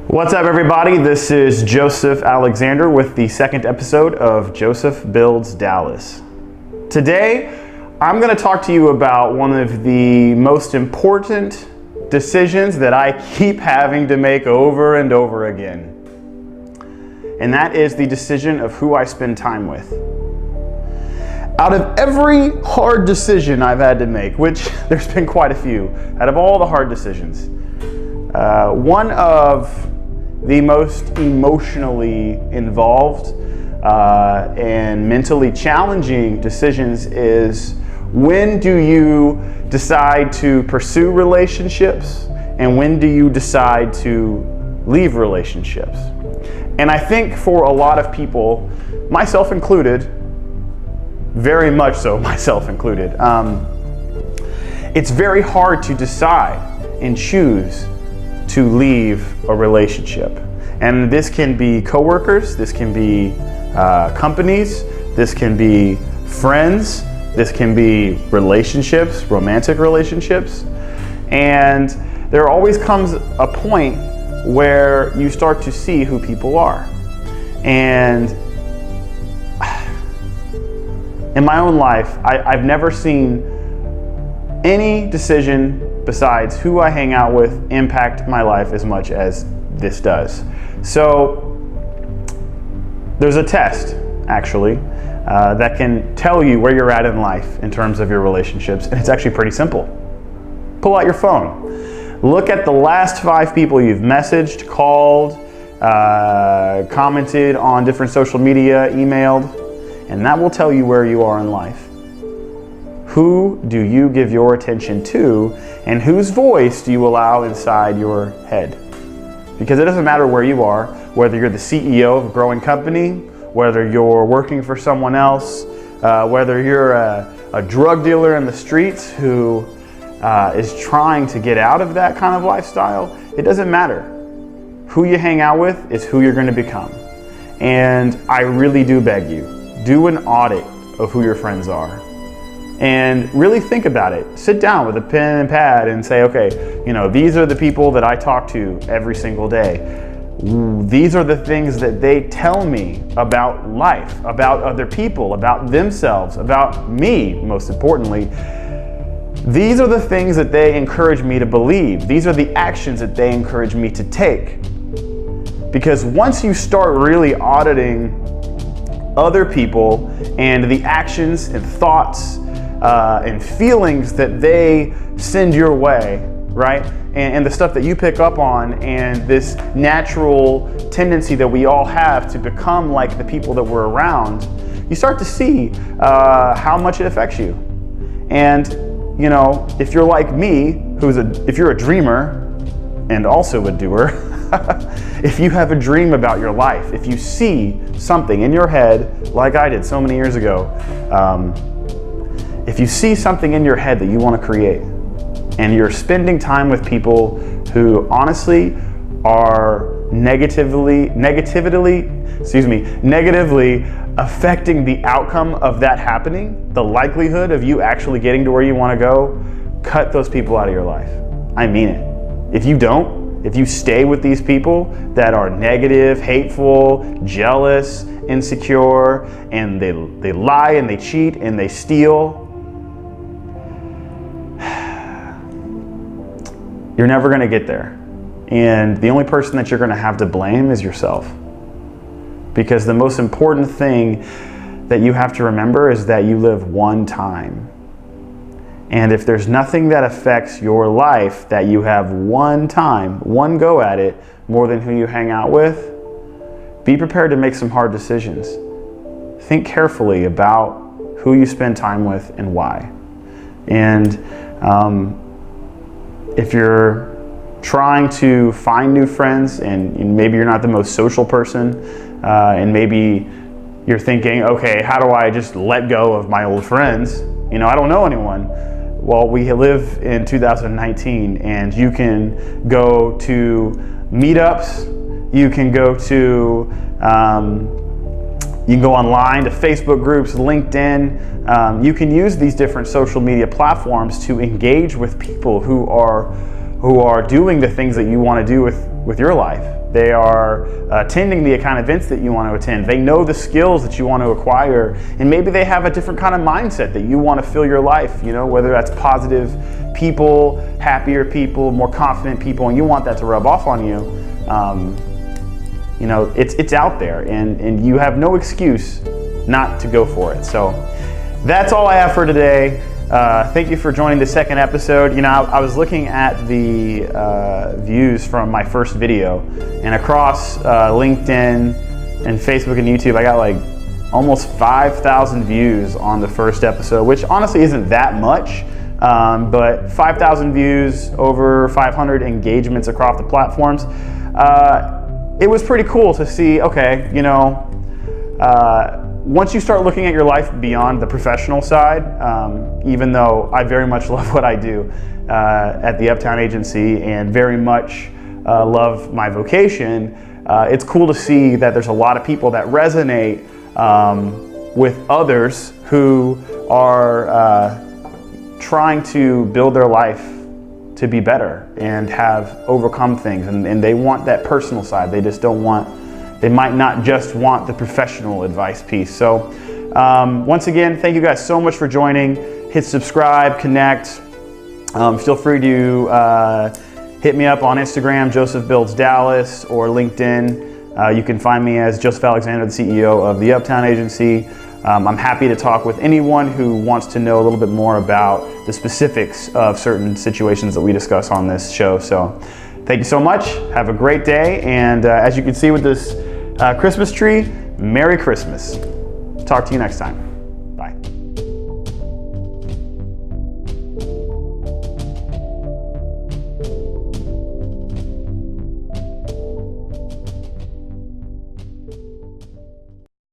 What's up, everybody? This is Joseph Alexander with the second episode of Joseph Builds Dallas. Today, I'm going to talk to you about one of the most important decisions that I keep having to make over and over again. And that is the decision of who I spend time with. Out of every hard decision I've had to make, which there's been quite a few, out of all the hard decisions, one of the most emotionally involved and mentally challenging decisions is, when do you decide to pursue relationships and when do you decide to leave relationships? And I think for a lot of people, myself included, very much so myself included, it's very hard to decide and choose to leave a relationship. And this can be coworkers, this can be companies, this can be friends, this can be relationships, romantic relationships. And there always comes a point where you start to see who people are. And in my own life, I've never seen any decision besides who I hang out with impact my life as much as this does. So there's a test, actually, that can tell you where you're at in life in terms of your relationships, and it's actually pretty simple. Pull out your phone. Look at the last 5 people you've messaged, called, commented on different social media, emailed, and that will tell you where you are in life. Who do you give your attention to, and whose voice do you allow inside your head? Because it doesn't matter where you are, whether you're the CEO of a growing company, whether you're working for someone else, whether you're a drug dealer in the streets who is trying to get out of that kind of lifestyle, it doesn't matter. Who you hang out with is who you're going to become. And I really do beg you, do an audit of who your friends are. And really think about it. Sit down with a pen and pad and say, okay, these are the people that I talk to every single day. These are the things that they tell me about life, about other people, about themselves, about me, most importantly. These are the things that they encourage me to believe. These are the actions that they encourage me to take. Because once you start really auditing other people and the actions and thoughts and feelings that they send your way, right? And the stuff that you pick up on, and this natural tendency that we all have to become like the people that we're around, you start to see how much it affects you. And, if you're like me, if you're a dreamer and also a doer, if you have a dream about your life, if you see something in your head, like I did so many years ago, if you see something in your head that you want to create, and you're spending time with people who honestly are negatively affecting the outcome of that happening, the likelihood of you actually getting to where you want to go, cut those people out of your life. I mean it. If you don't, if you stay with these people that are negative, hateful, jealous, insecure, and they lie and they cheat and they steal, you're never going to get there. And the only person that you're going to have to blame is yourself. Because the most important thing that you have to remember is that you live one time. And if there's nothing that affects your life that you have one time, one go at it, more than who you hang out with, be prepared to make some hard decisions. Think carefully about who you spend time with and why. And if you're trying to find new friends and maybe you're not the most social person, and maybe you're thinking, okay, how do I just let go of my old friends? I don't know anyone. Well, we live in 2019, and you can go to meetups, you can go online to Facebook groups, LinkedIn. You can use these different social media platforms to engage with people who are who are doing the things that you want to do with your life. They are attending the kind of events that you want to attend. They know the skills that you want to acquire, and maybe they have a different kind of mindset that you want to fill your life, whether that's positive people, happier people, more confident people, and you want that to rub off on you. It's out there, and you have no excuse not to go for it. So that's all I have for today. Thank you for joining the second episode. I was looking at the views from my first video, and across LinkedIn and Facebook and YouTube, I got like almost 5,000 views on the first episode, which honestly isn't that much, but 5,000 views, over 500 engagements across the platforms. It was pretty cool to see, okay, once you start looking at your life beyond the professional side, even though I very much love what I do at the Uptown Agency and very much love my vocation, it's cool to see that there's a lot of people that resonate with others who are trying to build their life to be better and have overcome things, and they want that personal side. They just don't want, they might not just want the professional advice piece. So once again, thank you guys so much for joining. Hit subscribe, connect. Feel free to hit me up on Instagram, JosephBuildsDallas, or LinkedIn. You can find me as Joseph Alexander, the CEO of the Uptown Agency. I'm happy to talk with anyone who wants to know a little bit more about the specifics of certain situations that we discuss on this show. So thank you so much. Have a great day. And as you can see with this Christmas tree, Merry Christmas. Talk to you next time.